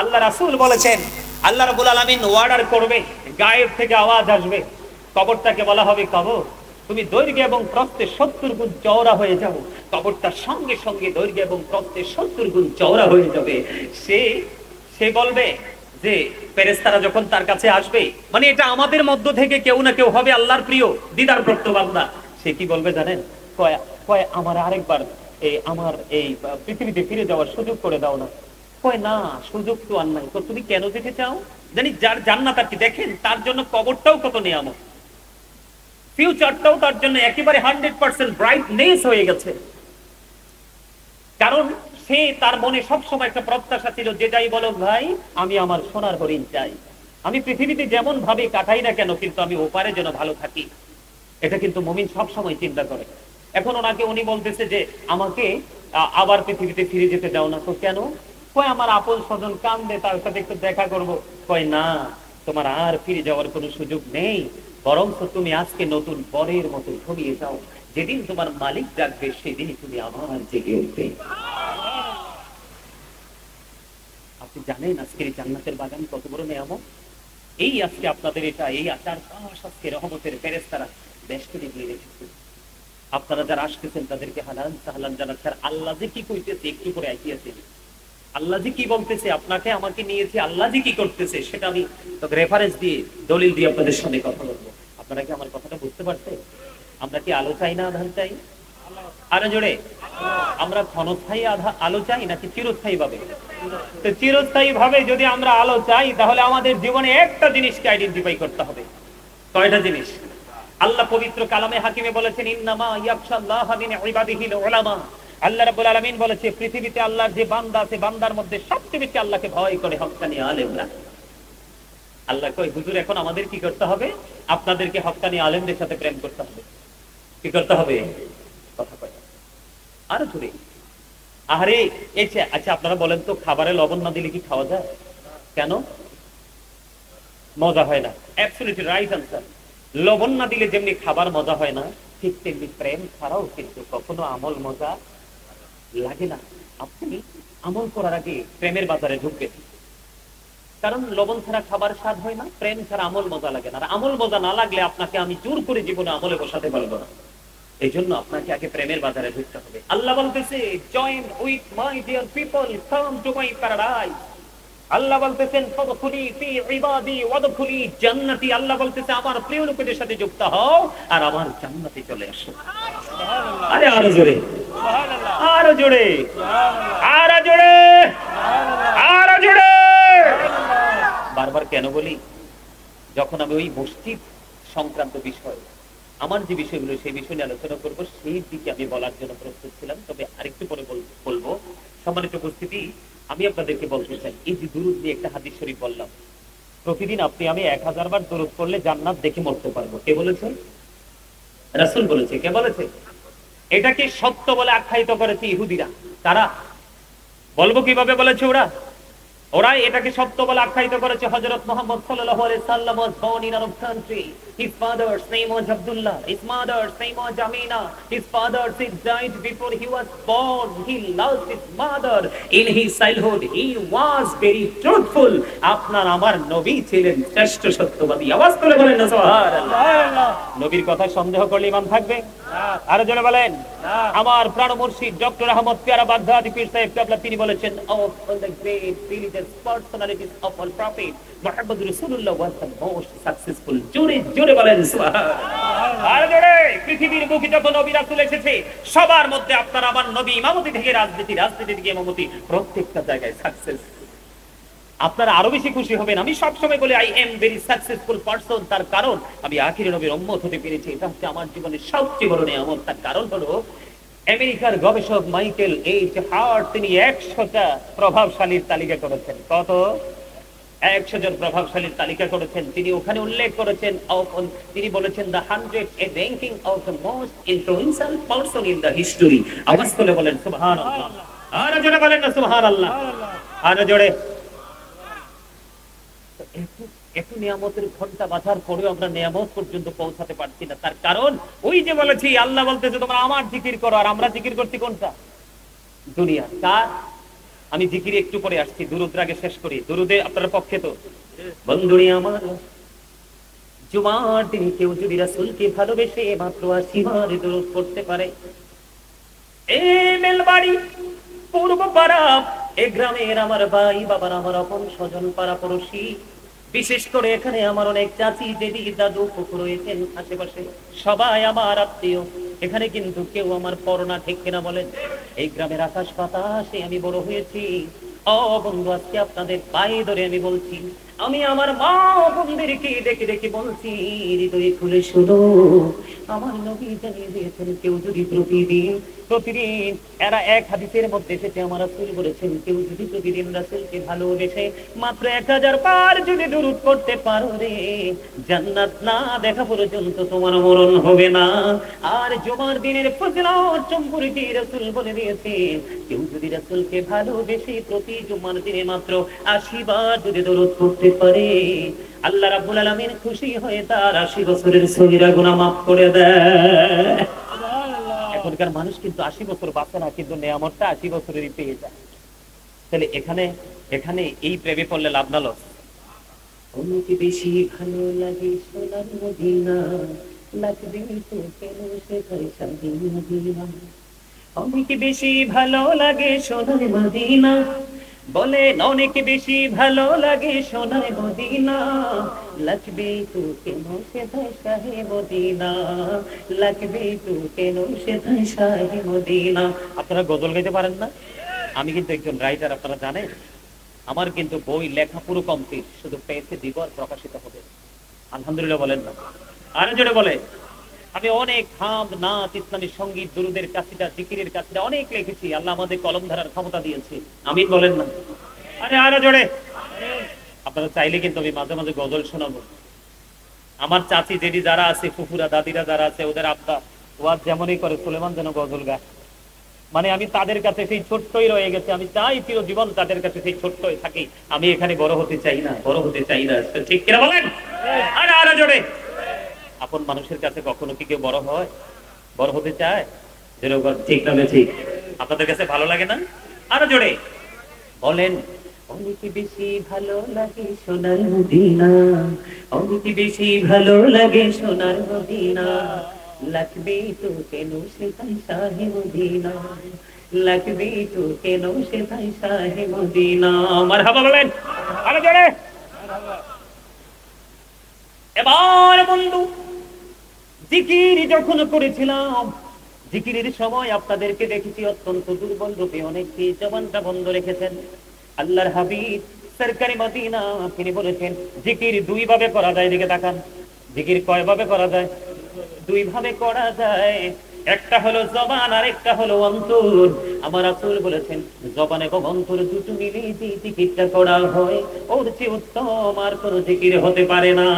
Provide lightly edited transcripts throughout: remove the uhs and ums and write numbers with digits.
আল্লাহ রাসূল বলেছেন, আল্লাহ রাব্বুল আলামিন অর্ডার করবে, গায়েব থেকে আওয়াজ আসবে, কবরটাকে বলা হবে কবর তুমি দৈর্ঘ্য এবং প্রস্থে 70 গুণ চওড়া হয়ে যাও। কবরটার সঙ্গে সঙ্গে দৈর্ঘ্য এবং প্রস্থে 70 গুণ চওড়া হয়ে যাবে। সে সে বলবে যে ফেরেশতারা যখন তার কাছে আসবে, মানে এটা আমাদের মধ্য থেকে কেউ না কেউ হবে আল্লাহর প্রিয় দিদারপ্রাপ্ত বান্দা। সে কি বলবে জানেন? কয় কয় আমার আরেকবার আমার এই পৃথিবীতে ফিরে যাওয়ার সুযোগ করে দাও না। কয় না, সুযোগ তো আর নাই। তো তুমি কেন যেতে চাও? জানি যার জান্নাত আর কি, দেখেন তার জন্য কবরটাও কত নিয়ামত, ফিউচারটাও তার জন্য একেবারে 100% ব্রাইটনেস হয়ে গেছে। কারণ সে তার মনে সবসময় একটা প্রত্যাশা ছিল, যে যাই বলো ভাই আমি আমার সোনার হরিণ চাই, আমি পৃথিবীতে যেমন ভাবে কাটাই না কেন কিন্তু আমি ওপারে যেন ভালো থাকি। এটা কিন্তু মুমিন সবসময় চিন্তা করে। এখন ওনাকে উনি বলতেছে যে আমাকে আবার পৃথিবীতে ফিরে যেতে দাও না। তো কেন? কয় আমার আপন স্বজন কান্দে, তার সাথে একটু দেখা করব। কয় না, তোমার আর ফিরে যাওয়ার কোনো সুযোগ নেই, বরং তুমি আজকে নতুন পরের মতো ঘুমিয়ে যাও। যেদিন তোমার মালিক ডাকবে সেদিনই তুমি আবার জেগে উঠবে। আপনি জানেন আজকের জান্নাতের বাগান কত বড় নিয়ামত? এই আজকে আপনাদের এটা এই আচার পাশ আজকে রহমতের ফেরেশতারা বেষ্টনী দিয়ে রেখেছে। আপনারা যারা আসতেছেন তাদেরকে হালাল সাহালান জানাচ্ছেন। আল্লাহ যে কি কইতেছে একটু করে আইতেছে, আল্লাহ যে কি বলতেছে, আপনাকে আমাকে নিয়েছে আল্লাহ যে কি করতেছে সেটা আমি রেফারেন্স দিয়ে দলিল দিয়ে আপনাদের সামনে কথা বলবো। আপনারা কি আমার কথাটা বুঝতে পারছেন? আমরা কি আলো চাই না আধার চাই? আরো জোরে, আমরা ক্ষণস্থায়ী আলো চাই নাকি চিরস্থায়ী ভাবে? তো চিরস্থায়ী ভাবে যদি আমরা আলো চাই তাহলে আমাদের জীবনে একটা জিনিসকে আইডেন্টিফাই করতে হবে। কয়টা জিনিস? আল্লাহ পবিত্র কালামে হাকিমে বলেছেন, ইন্নামা ইয়াখশাল্লাহা মিন ইবাদিহিল উলামা। আল্লাহ রাব্বুল আলামিন বলেছে পৃথিবীতে আল্লাহর যে বান্দা আছে, বান্দার মধ্যে সবচেয়ে বেশি আল্লাহকে ভয় করে হক্কানি আলেমরা। আল্লাহ কয় হুজুর এখন আমাদের কি করতে হবে? আপনাদেরকে হক্কানি আলেমদের সাথে প্রেম করতে হবে। কি করতে হবে? কথা কয় আরো জোরে। আরে আচ্ছা আপনারা বলেন তো, খাবারে লবণ না দিলে কি খাওয়া যায়? কেন? মজা হয় না। Absolutely right answer. লবণ না দিলে যেমনি খাবার মজা হয় না, ঠিক তেমনি প্রেম ছাড়াও কিন্তু কখনো আমল মজা লাগে না। আপনি আমল করার আগে প্রেমের বাজারে ঢুকবেন, কারণ লবণ ছাড়া খাবার স্বাদ হয় না, প্রেম ছাড়া আমল মজা লাগে না। আর আমল মজা না লাগলে আপনাকে আমি জোর করে জীবনে আমলে বসাতে পারবো না। এই জন্য আপনাকে আগে প্রেমের বাজারে ঢুকতে হবে। আল্লাহ বলতেছে, join with my dear people, come to my paradise. আল্লাহ বলতেছেন, ফাদখুলি ফি ইবাদি ওয়াদখুলি জান্নাতি। আল্লাহ বলতেছে আমার প্রিয় লোকদের সাথে যুক্ত হও আর আমার জান্নাতে চলে আসো। সুবহানাল্লাহ। আরে আরো জোরে, সুবহানাল্লাহ, আরো জোরে, আরো জোরে, আরো জোরে। বারবার কেন বলি? যখন আমি ওই মসজিদ সংক্রান্ত বিষয়, আমার যে বিষয়গুলো সেই বিষয় নিয়ে আলোচনা করবো, সেই দিকে আমি বলার জন্য প্রস্তুত ছিলাম। তবে আরেকটু পরে বলবো। সম্মানিত উপস্থিতি, আমি আপনাদেরকে বলতে চাই, এই যে দুরূদ নিয়ে একটা হাদিস শরীফ বললাম, প্রতিদিন আপনি আমি 1000 বার দুরূদ পড়লে জান্নাত দেখে মরতে পারবো। কে বলেছে? রাসূল বলেছে। কে বলেছে? এটাকে সত্য বলে আখ্যায়িত করেছে ইহুদিরা। তারা বলবো কিভাবে বলেছে ওরা এটাকে সত্য বলে আখ্যায়িত করেছে। হযরত মুহাম্মদ সাল্লাল্লাহু আলাইহি সাল্লাম was born in Arab country. His father's name was Abdullah. His mother's name was Amina. His father died before he was born. He lost his mother in his childhood. He was very truthful. আপনার আমার নবী ছিলেন শ্রেষ্ঠ সত্যবাদী। আওয়াজ করে বলেন না সুবহানাল্লাহ। নবীর কথা সন্দেহ করলে ঈমান থাকবে? আরো জোরে বলেন। আমার প্রাণ মুর্শিদ ডক্টর আহমদ পিয়ারা বাগদাদি পীর সাহেব কেবলা তিনি বলেছেন, of all the great religious personalities of all prophet, Muhammad Rasulullah was the most successful. জোরে জোরে বলেন সুবহানাল্লাহ। আরো জোরে। পৃথিবীর বুকে যত নবী রাসূল এসেছে সবার মধ্যে আপনার আমার নবী ইমামতি থেকে রাজনীতি থেকে ইমামতি প্রত্যেকটা জায়গায় সাকসেস। আপনারা আরো বেশি খুশি হবেন। আমি সবসময় বলি I am very successful person, তার কারণ আমি আখিরি নবীর উম্মত হতে পেরেছি। এটা হচ্ছে আমার জীবনের সবচেয়ে বড় নিয়ামত। তার কারণ হলো আমেরিকার গবেষক মাইকেল এইচ হার্ট তিনি 100টা প্রভাবশালীর তালিকা করেছেন। কত? 100 জন প্রভাবশালীর তালিকা করেছেন। তিনি ওখানে উল্লেখ করেছেন, তিনি বলেছেন the 100 a ranking of the most influential person in the history। আওয়াজ করে বলেন সুবহানাল্লাহ। আরো জোরে বলেন না সুবহানাল্লাহ। আরো জোরে। একটু নিয়ামতের ঘন্টা বাজার পরেও আমরা নিয়ামত পর্যন্ত পৌঁছাতে পারছি না। তার কারণ ওই যে বলেছি, আল্লাহ বলতেছে তোমরা আমার জিকির করো, আর আমরা জিকির করছি কোনটা? দুনিয়া। কার? আমি জিকির একটু পরে আসছি, দুরুদ আগে শেষ করি। দুরুদে আপনার পক্ষে তো বন্ধুরি আমার, জুমার দিন কেউ যদি রাসূলকে ভালোবেসে মাত্র ৮০ বার দুরূদ পড়তে পারে, এই মেলবাড়ি পূর্ব পাড়া, এই গ্রামের আমার ভাই বাবার, আমার আপন স্বজন, পাড়া পড়শি, বিশেষ করে এখানে আমার অনেক চাচি, দিদি, দাদু, ফুফু রয়েছেন আশেপাশে, সবাই আমার আত্মীয়। এখানে কিন্তু কেউ আমার পরনা, ঠিক কিনা বলেন? এই গ্রামের আকাশ বাতাসে আমি বড় হয়েছি। ও বন্ধু, আজকে আপনাদের পায়ে ধরে আমি বলছি, আমি আমার মা বোনদেরকে দেখে দেখে বলছি, হৃদয়ে খুলে শুনো, আমার নবী জানিয়ে দিয়েছেন, কেউ যদি প্রতিদিন প্রতিদিন, এরা এক হাদিসের মধ্যে এসেছে, আমার রাসূল বলেছেন, কেউ যদি প্রতিদিন রাসূলকে ভালোবেসে মাত্র ১০০০ বার যদি দুরূদ পড়তে পারো রে, জান্নাত না দেখা পর্যন্ত তোমার মরণ হবে না। আর জুমার দিনের ফজিলত সম্পর্কে রাসূল বলে দিয়েছেন, কেউ যদি রাসূলকে ভালোবেসে প্রতি জুমার দিনে মাত্র ৮০ বার যদি দুরূদ পড়তে পারে, আল্লাহ রাব্বুল আলামিন খুশি হয়ে তার ৮০ বছরের সগীরা গুনাহ মাফ করে দেয়। এখনকার মানুষ কিন্তু ৮০ বছর বাঁচে না, কিন্তু নেয়ামতটা ৮০ বছরেরই পেয়ে যায়। তাহলে এখানে এখানে এই প্রেমে পড়লে লাভ না লস? অনেক বেশি ভালো লাগে সোনার মদিনা, লাগবে তো কেন সেটাই শাহী মদিনা। অনেক বেশি ভালো লাগে সোনার মদিনা, বলে অনেক বেশি ভালো লাগে সোনার মদিনা, লাগবে তো কেন সেটাই শাহী মদিনা, লাগবে তো কেন সেটাই শাহী মদিনা। আপনারা গজল গাইতে পারেন না? আমি কিন্তু একজন রাইটার, আপনারা জানেন। আমার কিন্তু বই লেখা পুরো কমপ্লিট, শুধু পেয়েছে দিব আর প্রকাশিত হবে। আলহামদুলিল্লাহ বলেন না? আরো জোরে বলে। আমি অনেক হাম, নাচ, ইসলামী সঙ্গীত, দুরুদের কাসিদা, জিকিরের কাসিদা অনেক লিখেছি। আল্লাহ আমাদের কলম ধরার ক্ষমতা দিয়েছে। আমিন বলেন না? আরে আরো জোরে। আপনারা চাইলে কিন্তু আমি মাঝে মাঝে গজল শোনাবো। আমার চাচি, জেঠি যারা আছে, ফুফুরা, দাদিরা যারা আছে, ওদের আব্বা ওয়াজ যেমনই করে, সুলেমান যেন গজল গায়। মানে আমি তাদের কাছে সেই ছোট্টই রয়ে গেছে। আমি চাই চির জীবন তাদের কাছে সেই ছোট্টই থাকি। আমি এখানে বড় হতে চাই না, বড় হতে চাই না। ঠিক কিনা বলেন? আরে আরো জোরে। আপন মানুষের কাছে কখনো কি কেউ বড় হয়? বড় হতে চায়? যেরকম ঠিক না? ঠিক। আপনাদের কাছে ভালো লাগে না? আরো জোরে বলেন। অনেক বেশি ভালো লাগে সোনার মদিনা, অনেক বেশি ভালো লাগে সোনার মদিনা, লাগবে তো কেন সেটাই শাহী মদিনা, লাগবে তো কেন সেটাই শাহী মদিনা। মারহাবা বলেন। আরো জোরে। এবার বন্ধু, জিকির যখন করেছিলাম, জিকিরের সময় আপনাদেরকে দেখেছি অত্যন্ত দুর্বল রূপে অনেককে জবানটা বন্ধ রেখেছেন। আল্লাহর হাবিব সরকারি মদিনা তিনি বলেছেন, জিকির দুই ভাবে করা যায়। দিকে তাকান। জিকির কয় ভাবে করা যায়? দুই ভাবে করা যায়। একটা হলো জবান, আর একটা হলো অন্তর। আমার রাসূল বলেছেন, জবান এবং অন্তর দুটো মিলে যে জিকিরটা করা হয়, ওর চেয়ে উত্তম আর কোনো জিকির হতে পারে না।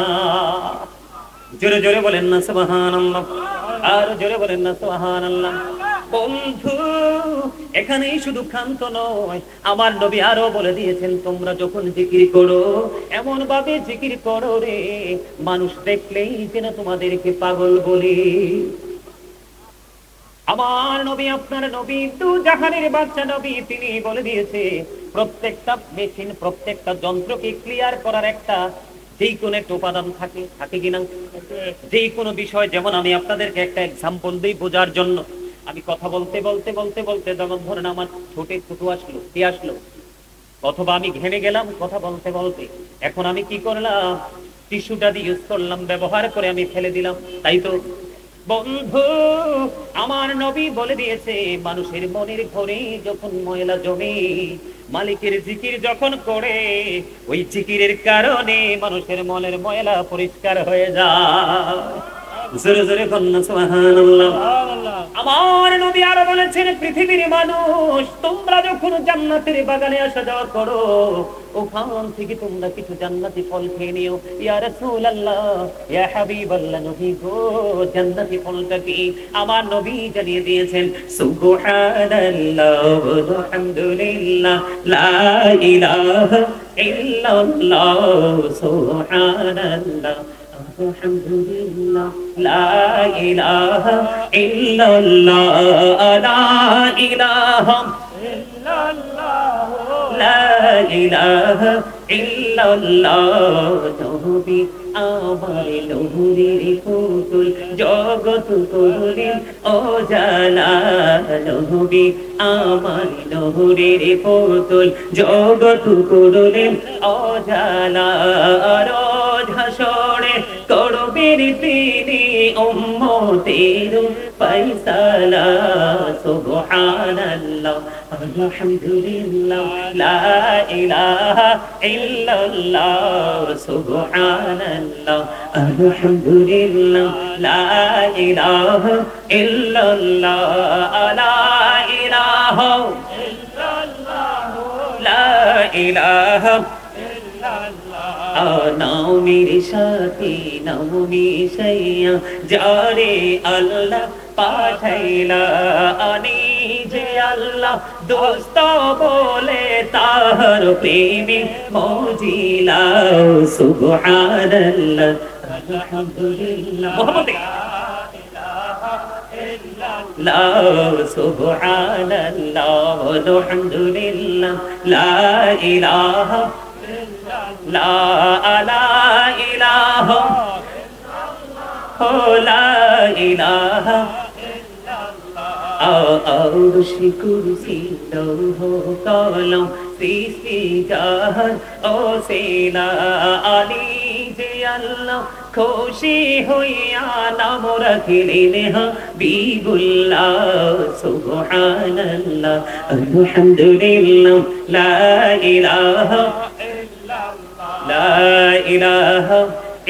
জোরে জোরে বলেন না সুবহানাল্লাহ। আর জোরে বলেন না সুবহানাল্লাহ। বন্ধু, এখানেই শুধু ক্ষান্ত নয়, আমার নবী আরো বলে দিয়েছেন, তোমরা যখন জিকির করো এমন ভাবে জিকির করো রে, মানুষ দেখলেই যেন তোমাদেরকে পাগল বলে। আমার নবী, আপনার নবী, দু জাহানের বাদশা নবী, তিনি বলে দিয়েছে, প্রত্যেকটা মেশিন, প্রত্যেকটা যন্ত্রকে ক্লিয়ার করার একটা যেই কোনো একটা উপাদান থাকে, থাকে কিনা? যেই কোনো বিষয়, যেমন আমি আপনাদেরকে একটা এক্সাম্পল দিই বোঝার জন্য। আমি কথা বলতে বলতে বলতে বলতে যখন ধরেন আমার ঠোঁটে থুতু আসলো, কি আসলো, অথবা আমি ঘেমে গেলাম কথা বলতে বলতে, এখন আমি কি করলাম? টিস্যুটা দিয়ে ইউজ করলাম, ব্যবহার করে আমি ফেলে দিলাম, তাই তো? বন্ধু, আমার নবী বলে দিয়েছে, মানুষের মনের ঘরে যখন ময়লা জমে, মালিকের জিকির যখন করে, ওই জিকিরের কারণে মানুষের মনের ময়লা পরিষ্কার হয়ে যায়। জোরে জোরে বলুন সুবহানাল্লাহ। আমার নবী আরো বলেছেন, পৃথিবীর মানুষ, তোমরা যখন জান্নাতের বাগানে আসা যাওয়া করো, ওখান থেকে তোমরা কিছু জান্নাতি ফল খেয়ে নিও। ইয়া রাসূলুল্লাহ, ইয়া হাবিবাল্লাহ, নবী গো, জান্নাতি ফলটা কি? আমার নবী জানিয়ে দিয়েছেন, সুবহানাল্লাহ ওয়া আলহামদুলিল্লাহ, লা ইলাহা ইল্লাল্লাহ, সুবহানাল্লাহ আলহামদুলিল্লাহ, লা ইলাহা ইল্লাল্লাহ, লা ইলাহা ইল্লাল্লাহ, লা ইলাহা ইল্লাল্লাহ নবী আমার নূরের পুতুল জগৎ করলেন উজালা নবী আমার নূরের পুতুল জগৎ করলেন উজালা রোজ হাসরে করবেন তিনি উম্মতের ফয়সালা সুবহানাল্লাহ আলহামদুলিল্লাহ লা ইলাহা ইল্লাল্লাহ সুবহানাল্লাহ আলহামদুলিল্লাহ লা ইলাহা ইল্লাল্লাহ লা ইলাহা ইল্লাল্লাহ লা ইলাহা নাও মেরে সাথী নাও মিশাইয়া যারে আল্লাহ পাঠাইলা আনি যে আল্লাহ দোস্ত বলে তার প্রেমে মজিলা সুবহানাল্লাহ আলহামদুলিল্লাহ লা সুবহানাল্লাহ আলহামদুলিল্লাহ লা ইলাহা লা ইলাহা লা ইলাহা আরশ কুরসি লৌহ কলম সৃষ্টি জাহান ও সেনা আলী যে আল্লাহ খুশি হইয়া নাম রাখিলেন হাবিবুল্লাহ সুবহানাল্লাহ আলহামদুলিল্লাহ লা ইলাহা লা ইলাহা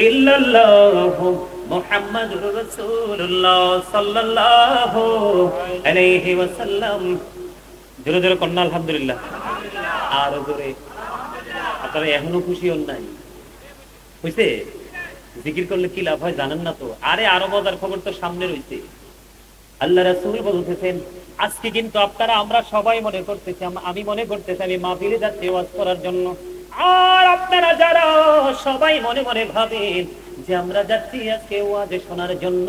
ইল্লাল্লাহ মুহাম্মাদুর রাসূলুল্লাহ সাল্লাল্লাহু আলাইহি ওয়াসাল্লাম। জোরে জোরে কন্যা আলহামদুলিল্লাহ, আরো জোরে। আপনারা এখনো খুশি হন নাই? হইছে? জিকির করলে কি লাভ হয় জানেন না তো? আরে আরো মজার খবর তো সামনে রয়েছে। আল্লাহ রাসূল বলতেছেন আজকে কিন্তু আপনারা আমরা সবাই মনে করতেছি, আমি মনে করতেছি আমি মাহফিলে যাচ্ছি ওয়াজ করার জন্য, আর আপনারা যারা সবাই মনে মনে ভাবেন যে আমরা যাচ্ছি আজকে ওয়াজ শোনার জন্য।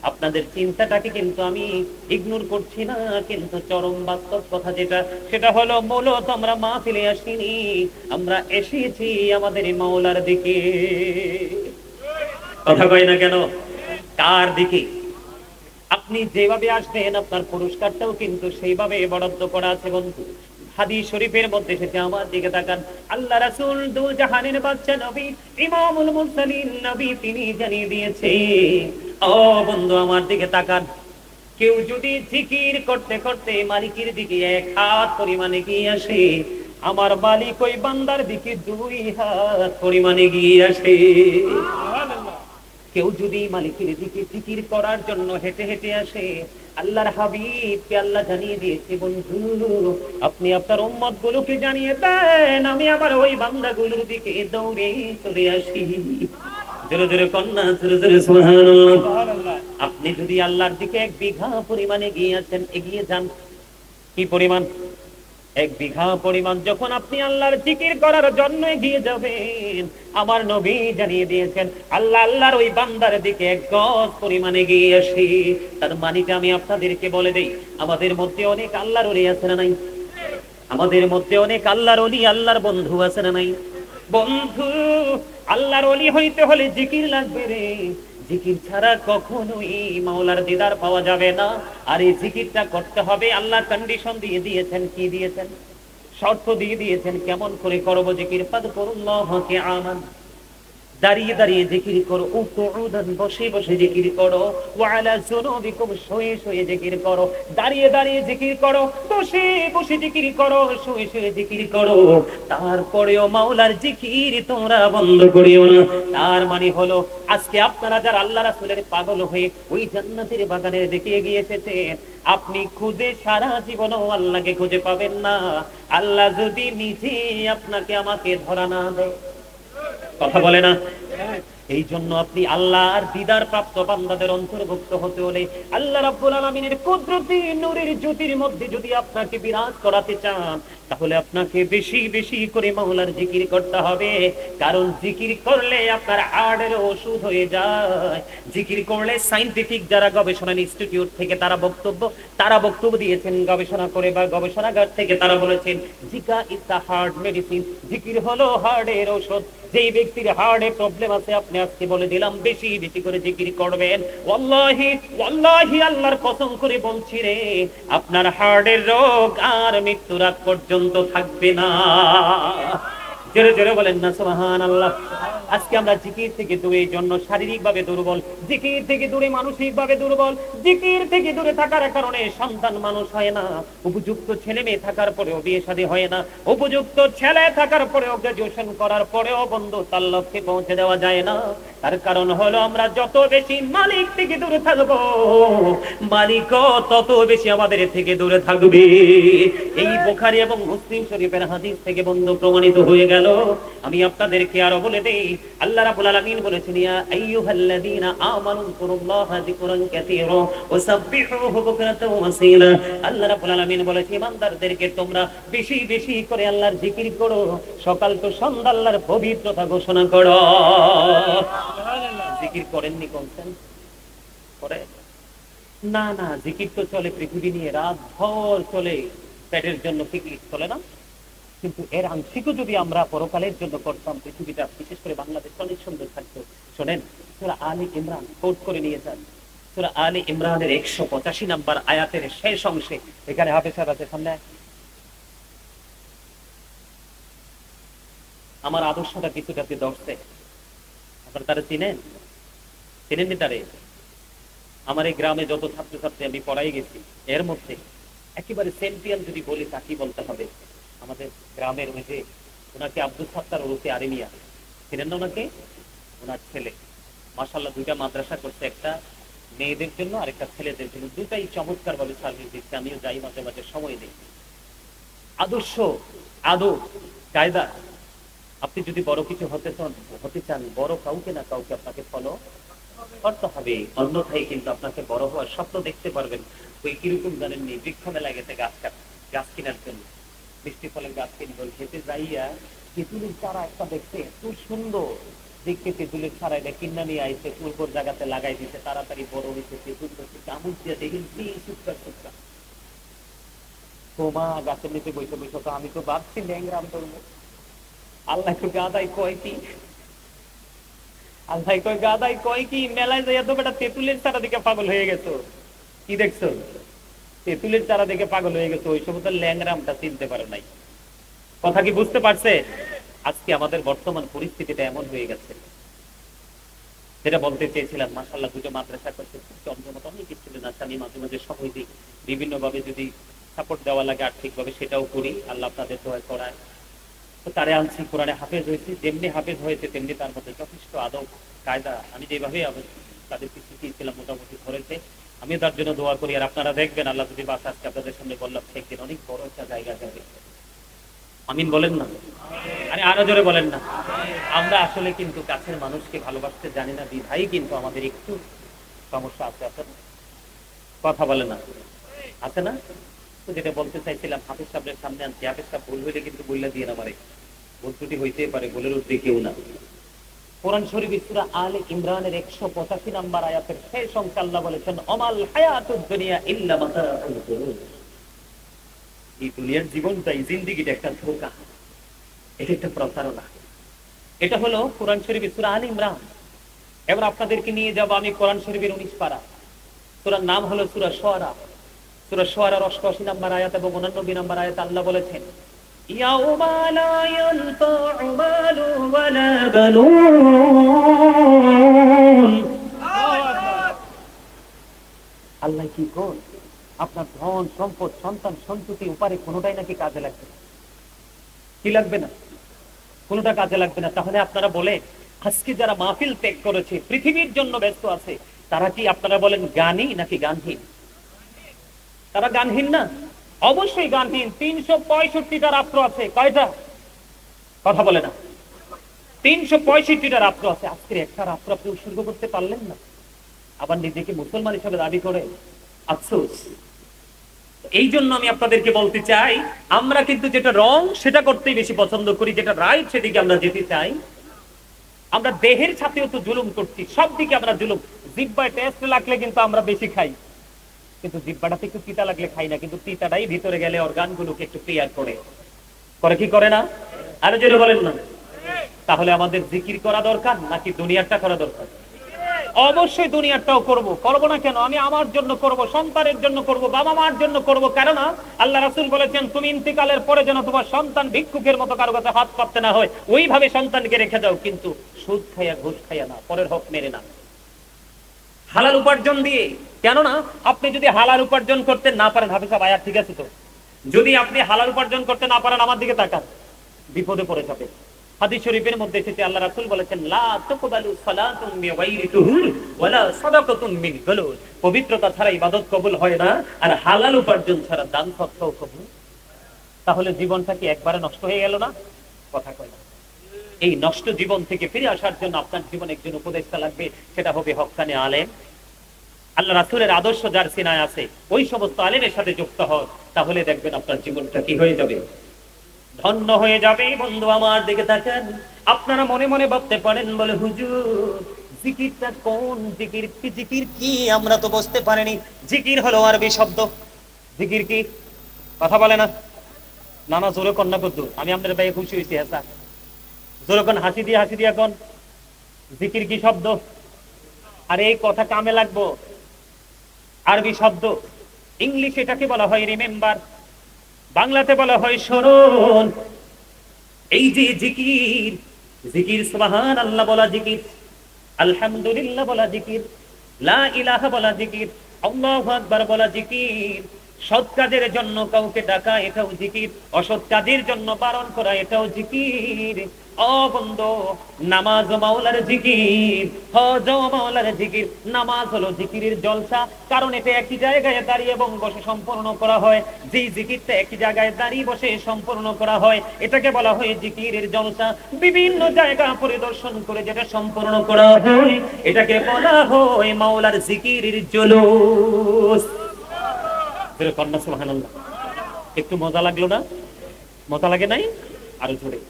আপনাদের চিন্তাটাকে কিন্তু আমি ইগনোর করছি না, কিন্তু চরম বাস্তব কথা যেটা, সেটা হলো মূলত আমরা মাহফিলে আসিনি, আমরা এসেছি আমাদের মাওলার দিকে। কথা কয় না কেন? কার দিকে? আপনি যেভাবে আসবেন আপনার পুরস্কারটাও কিন্তু সেইভাবে বরাদ্দ করা আছে বন্ধু। হাদিস শরীফের মধ্যে এসেছে, আমার দিকে তাকান। আল্লাহ রাসূল দু জাহানের বাদশা নবী ইমামুল মুরসালিন নবী তিনি জানিয়ে দিয়েছে, ও বন্ধু আমার দিকে তাকান, কেউ যদি জিকির করতে করতে মালিকের দিকে এক হাত পরিমাণে গিয়ে আসে, আমার মালিক ওই বান্দার দিকে 2 হাত পরিমাণে গিয়ে আসে। কেউ যদি মালিকের দিকে জিকির করার জন্য হেঁটে হেঁটে আসে, আল্লাহর হাবিবকে আল্লাহ জানিয়ে দিয়েছে, বন্ধু আপনি আপনার উম্মত গুলোকে জানিয়ে দেন আমি আবার ওই বান্দাগুলোর দিকে দৌড়ে চলে আসি। জোরে জোরে কন্যা, জোরে জোরে সুবহানাল্লাহ। আপনি যদি আল্লাহর দিকে 1 বিঘা পরিমাণে এগিয়ে যান, কি পরিমাণ? 1 বিঘা পরিমাণ যখন আপনি আল্লাহর জিকির করার জন্য এগিয়ে যাবেন, আমার নবী জানিয়ে দিয়েছেন আল্লাহ আল্লাহর ওই বান্দার দিকে 1 গজ পরিমাণ এগিয়ে আসি। তার মানেটা আমি আপনাদেরকে বলে দেই, আমাদের মধ্যে অনেক আল্লাহর ওলি আছে না নাই? আমাদের মধ্যে অনেক আল্লাহর ওলি, আল্লাহর বন্ধু আছে না নাই? বন্ধু, আল্লাহর ওলি হইতে হলে জিকির লাগবে রে। জিকির ছাড়া কখনোই মাওলার দিদার পাওয়া যাবে না। আর এই জিকিরটা করতে হবে, আল্লাহ কন্ডিশন দিয়ে দিয়েছেন। কি দিয়েছেন? শর্ত দিয়ে দিয়েছেন। কেমন করে করব জিকির? ফাযকুরুল্লাহ কিয়ামান, দাঁড়িয়ে দাঁড়িয়ে জিকির করো, উকুউদান বসে বসে জিকির করো, ওয়া আলা যুনুবিকুম শুয়ে শুয়ে জিকির করো, দাঁড়িয়ে দাঁড়িয়ে জিকির করো, বসে বসে জিকির করো, শুয়ে শুয়ে জিকির করো। তারপরেও মাওলার জিকির তোমরা বন্ধ করিও না। তার মানে হলো আজকে আপনারা যারা আল্লাহ রাসূলের পাগল হয়ে ওই জান্নাতের বাগানের দিকে এগিয়ে এসেছেন, আপনি খুঁজে সারা জীবনও আল্লাহকে খুঁজে পাবেন না, আল্লাহ যদি নিজে আপনাকে আমাকে ধরা না দেয়। কথা বলে না? এই জন্য আপনি আল্লাহর দিদার প্রাপ্ত বান্দাদের অন্তর্ভুক্ত হতে হলে আল্লাহ রাব্বুল আলামিনের কুদরতি নূরের জ্যোতির মধ্যে যদি আপনাকে বিরাজ করাতে চান, তাহলে আপনাকে বেশি বেশি করে মাওলার জিকির করতে হবে, কারণ জিকির করলে আপনার হার্টের ওষুধ হয়ে যায়। জিকির করলে সায়েন্টিফিক যারা গবেষণা ইনস্টিটিউট থেকে তারা বক্তব্য দিয়েছেন, গবেষণা করে বা গবেষণাগার থেকে তারা বলেছেন জিকির ইজ দা হার্ট মেডিসিন, জিকির হলো হার্টের ঔষধ। যেই ব্যক্তির হার্টে প্রবলেম আছে, আপনি আজকে বলে দিলাম বেশি বেশি করে জিকির করবেন, ওয়াল্লাহি ওয়াল্লাহি আল্লাহর কসম করে বলছি রে, আপনার হার্টের রোগ আর মৃত্যুর আগ পর্যন্ত থাকবে না। জোরে জোরে বলেন না সুবহানাল্লাহ। আজকে আমরা জিকির থেকে দূরে, এই জন্য শারীরিক ভাবে দুর্বল, জিকির থেকে দূরে মানসিক ভাবে দুর্বল, জিকির থেকে দূরে থাকার কারণে সন্তান মানুষ হয় না, উপযুক্ত ছেলে মেয়ে থাকার পরেও বিয়ে শাদী হয় না, উপযুক্ত ছেলে থাকার পরেও গ্রাজুয়েশন করার পরেও বন্ধু তার লক্ষ্যে পৌঁছে দেওয়া যায় না। তার কারণ হলো আমরা যত বেশি মালিক থেকে দূরে থাকবো, মালিকও তত বেশি আমাদের থেকে দূরে থাকবে। এই বুখারী এবং মুসলিম শরীফের হাদিস থেকে বন্ধু প্রমাণিত হয়ে গেল। আমি আপনাদেরকে আরো বলে দেই, আল্লাহ রাব্বুল আলামিন বলেছেন ইয়া আইয়ুহাল্লাযীনা আমানু যিকুরুল্লাহা যিকরান কাসীরা ওয়াসাব্বিহুহু বুকরাতাও ওয়া আসীলা। আল্লাহ রাব্বুল আলামিন বলেছেন ইমানদারদেরকে তোমরা বেশি বেশি করে আল্লাহর জিকির করো, সকাল তো সন্ধ্যা আল্লাহর পবিত্রতা ঘোষণা করো। সুবহানাল্লাহ। জিকির করেননি কোনছেন করে না? না, জিকির তো চলে পৃথিবী নিয়ে, রাত ভর চলে, পেটের জন্য জিকির চলে না? কিন্তু এর আংশিকও যদি আমরা পরকালের জন্য করতাম, পৃথিবীটা বিশেষ করে বাংলাদেশ অনেক সুন্দর থাকতো। শোনেন, সূরা আলী ইমরান কোট করে নিয়ে যান, সূরা আলী ইমরানের 185 নম্বর আয়াতের শেষ অংশে। এখানে হাফেজ সাহেব আছে সামনে। আমার আদর্শটা কিছুটাতে দর্শে আপনারা তারা চিনেননি তারে? আমার এই গ্রামে যত ছাত্রছাত্রী আমি পড়াই গেছি, এর মধ্যে একেবারে চ্যাম্পিয়ন যদি বলি তাকে বলতে হবে আমাদের গ্রামের ওই যে ওনাকে আব্দুল সাত্তার ওরফে আরেমিয়া, চিনেন না ওনাকে? ওনার ছেলে মাশাআল্লাহ 2টা মাদ্রাসা করছে, একটা মেয়েদের জন্য আর একটা ছেলেদের জন্য, দুটাই চমৎকার ভাবে সার্ভিস দিচ্ছে। আমিও যাই মাঝে মাঝে সময় দিই। আদর্শ, আদব, কায়দা। আপনি যদি বড় কিছু হতে চান, বড় কাউকে না কাউকে আপনাকে ফলো করতে হবে, অন্যথায় কিন্তু আপনাকে বড় হওয়ার স্বপ্ন দেখতে পারবেন। ওই কিরকম জানেননি, বৃক্ষ মেলায় গেছে গাছ কেনার জন্য, মিষ্টি ফলের গাছ কিনবো, খেতে যাইয়া তেঁতুলের চারা একটা দেখতে এত সুন্দর দেখতে, তেঁতুলের চারা এটা কিনা নিয়ে আইছে, উর্বর জায়গাতে লাগাই দিতে, তাড়াতাড়ি বড় হয়েছে, তেঁতুল করছে, চামচ দিয়ে দেখেছি সুটকা সুটকা। তোমা গাছের নিচে বসে বসে তো আমি তো ভাবছি ল্যাংরাম করবো। আল্লাহ তো গাদাই কয় কি, আল্লাহ কয় গাদাই কয় কি, মেলায় যাইয়া তো বেটা তেঁতুলের চারা দিকে পাগল হয়ে গেছো। কি দেখছো? তেঁতুলের চারা দেখে পাগল হয়ে গেছে, ওই সময় তো ল্যাংরামটা চিনতে পারে নাই। কথা কি বুঝতে পারছে? আজকে আমাদের বর্তমান পরিস্থিতিটা এমন হয়ে গেছে। যেটা বলতে চেয়েছিলাম, মাশাআল্লাহ 2টা মাদ্রাসা করছে, জমজমাট অনেক স্টুডেন্ট আছে। আমি মাঝে মাঝে সময় দিই, বিভিন্ন ভাবে যদি সাপোর্ট দেওয়া লাগে আর্থিক ভাবে সেটাও করি, আল্লাহ আপনাদের দোয়া করায়। তো তারে আনছি, কোরআনে হাফেজ হয়েছে, যেমনি হাফেজ হয়েছে তেমনি তার মধ্যে যথেষ্ট আদব কায়দা আমি যেভাবে তাদেরকে শিখিয়েছিলাম মোটামুটি ধরেছে। আমি তার জন্য দোয়া করি। আর আপনারা দেখবেন আল্লাহ যদি বাসা আজকে আপনাদের সামনে বললাম, একদিন অনেক বড় একটা জায়গা যাবে। আমিন বলেন না? আরে আরো জোরে বলেন না? আমরা আসলে কিন্তু কাছের মানুষকে ভালোবাসতে জানি না, বিধাই কিন্তু আমাদের একটু সমস্যা আছে। আছে কথা বলে না? আছে না? তো যেটা বলতে চাইছিলাম, হাফেজ সাহেবের সামনে আনছি, হাফেজ সাহেব ভুল হইলে কিন্তু বইলা দিয়ে না, পারে ভুল ত্রুটি হইতেই পারে, বলে উঠতে কেউ না। কোরআন শরীফ সূরা আলে ইমরানের 185 নম্বর আয়াতের শেষ অংশে আল্লাহ বলেছেন অমাল হায়াতুদ দুনিয়া ইল্লা মাতাউল গুরুর। এই দুনিয়ার জীবনটা, এই জিন্দেগিটা একটা ধোঁকা, এটা একটা প্রতারণা। এটা হলো কোরআন শরীফ সূরা আলে ইমরান। এবার আপনাদেরকে নিয়ে যাব আমি কোরআন শরীফের 19 পারা। সূরার নাম হলো সূরা শুআরা। সূরা শুআরার 88 নম্বর আয়াত এবং 89 নম্বর আয়াত আল্লাহ বলেছেন ইয়াউমা লা ইয়ানফাউ মালু ওয়ালা বানুন। আল্লাহ কি কোন, আপনার ধন সম্পদ সন্তান সন্ততি উপারে কোনোটাই নাকি কাজে লাগবে না। কি লাগবে না? কোনোটা কাজে লাগবে না। তাহলে আপনারা বলে আজকে যারা মাহফিল ত্যাগ করেছে, পৃথিবীর জন্য ব্যস্ত আছে, তারা কি আপনারা বলেন জ্ঞানী নাকি গানহীন? তারা গানহীন না? অবশ্যই গানহীন। 365টা রাত্র আছে, কয়টা? কথা বলে না? 365টা রাত্র আছে, আজকের একটা রাত্র আপনি উৎসর্গ করতে পারলেন না, আবার নিজেকে মুসলমান হিসেবে দাবি করে। আফসোস, এই জন্য আমি আপনাদেরকে বলতে চাই, আমরা কিন্তু যেটা রং সেটা করতেই বেশি পছন্দ করি, যেটা রাইট সেদিকে আমরা যেতে চাই। আমরা দেহের সাথেও তো জুলুম করছি, সব দিকে আমরা জুলুম। জিহ্বায় টেস্ট লাগলে কিন্তু আমরা বেশি খাই, কিন্তু জিহ্বাটাতে একটু তিতা লাগলে খাই না, কিন্তু তিতাটাই ভিতরে গেলে অর্গানগুলোকে একটু ক্লিয়ার করে করে কি করে না? আরো জোরে বলেন না। তাহলে আমাদের জিকির করা দরকার নাকি দুনিয়ারটা করা দরকার? অবশ্যই দুনিয়ারটাও করব, করব না কেন? আমি আমার জন্য করব, সন্তানের জন্য করব, বাবা মার জন্য করব। কারণ আল্লাহ রাসূল বলেছেন, তুমি ইন্তিকালের পরে যেন তোমার সন্তান ভিক্ষুকের মতো কারো কাছে হাত পাততে না হয়, ওইভাবে সন্তানকে রেখে যাও, কিন্তু সুদ খাইয়া ঘুষ খাইয়া না, পরের হক মেরে না, হালাল উপার্জন দিয়ে। কেননা আপনি যদি হালাল উপার্জন করতে না পারেন, হাফিজ সাহেব আয়াত ঠিক আছে তো, যদি আপনি হালাল উপার্জন করতে না পারেন, আমার দিকে তাকান, বিপদে পড়ে যাবে। হাদিস শরীফের মধ্যে এসেছে, আল্লাহ রাসূল বলেছেন, লা তাকবালু সালাতুন বিগাইরি তুহুর ওয়ালা সাদাকাতুন মিন গুলুল। পবিত্রতা ছাড়া ইবাদত কবুল হয় না, আর হালাল উপার্জন ছাড়া দান সদকাও কবুল। তাহলে জীবনটা কি একবারে নষ্ট হয়ে গেল না? কথা কয় না। এই নষ্ট জীবন থেকে ফিরে আসার জন্য আপনার জীবনে একজন উপদেষ্টা লাগবে, সেটা হবে হক্কানি আলেম। আল্লাহ রাসূলের আদর্শ যার সিনায় আছে, ওই সমস্ত আলেমের সাথে যুক্ত হন, তাহলে দেখবেন আপনার জীবনটা কি হয়ে যাবে, ধন্য হয়ে যাবে। বন্ধু আমার দিকে তাকান। আপনারা মনে মনে ভাবতে পারেন, বলে হুজুর জিকিরটা কোন জিকির, কি জিকির কি আমরা তো বুঝতে পারিনি। জিকির হলো আরবি শব্দ। জিকির কি? কথা বলে না, নানা জোরে কন্যা কদ্দুর। আমি আপনার ভাই খুশি হয়েছি, হ্যাঁ জোরে কোন, হাসি দিয়ে কোন। জিকির কি শব্দ? আর এই কথা কামে লাগবো, আরবি শব্দ। ইংলিশ এটাকে বলা হয় রিমেম্বার, বাংলাতে বলা হয় স্মরণ। এই যে জিকির, জিকির সুবহানাল্লাহ বলা জিকির, আলহামদুলিল্লাহ বলা জিকির, লা ইলাহা বলা জিকির, আল্লাহু আকবার বলা জিকির। সৎ কাজের জন্য কাউকে ডাকা, এটাও জিকির। অসৎ কাজের জন্য বারণ করা, এটাও জিকির। ও বন্ধু, নামাজ মাওলার জিকির, হজ মাওলার জিকির। নামাজ হলো জিকিরের জলসা, কারণ এটা একই জায়গায় দাঁড়িয়ে এবং বসে সম্পূর্ণ করা হয়। যেই জিকিরটা একই জায়গায় দাঁড়িয়ে বসে সম্পূর্ণ করা হয়, এটাকে বলা হয় জিকিরের জলসা। বিভিন্ন জায়গা পরিদর্শন করে যেটা সম্পূর্ণ করা হয়, এটাকে বলা হয় মাওলার জিকিরের জুলুস। সুবহানাল্লাহ। একটু মজা লাগলো না? মজা লাগে নাই? আরো জোরে।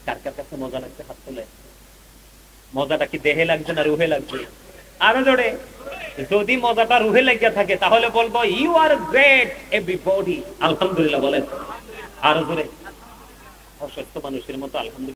কার কার কাছে মজা লাগছে হাত তোলে। মজাটা কি দেহে লাগছে না রুহে লাগছে? আরো জোরে। যদি মজাটা রুহে লাগিয়া থাকে, তাহলে বলবো ইউ আর গ্রেট এভরিবডি। আলহামদুলিল্লাহ বলেন। আরো জোরে। অসুস্থ মানুষের মতো আলহামদুলিল্লাহ।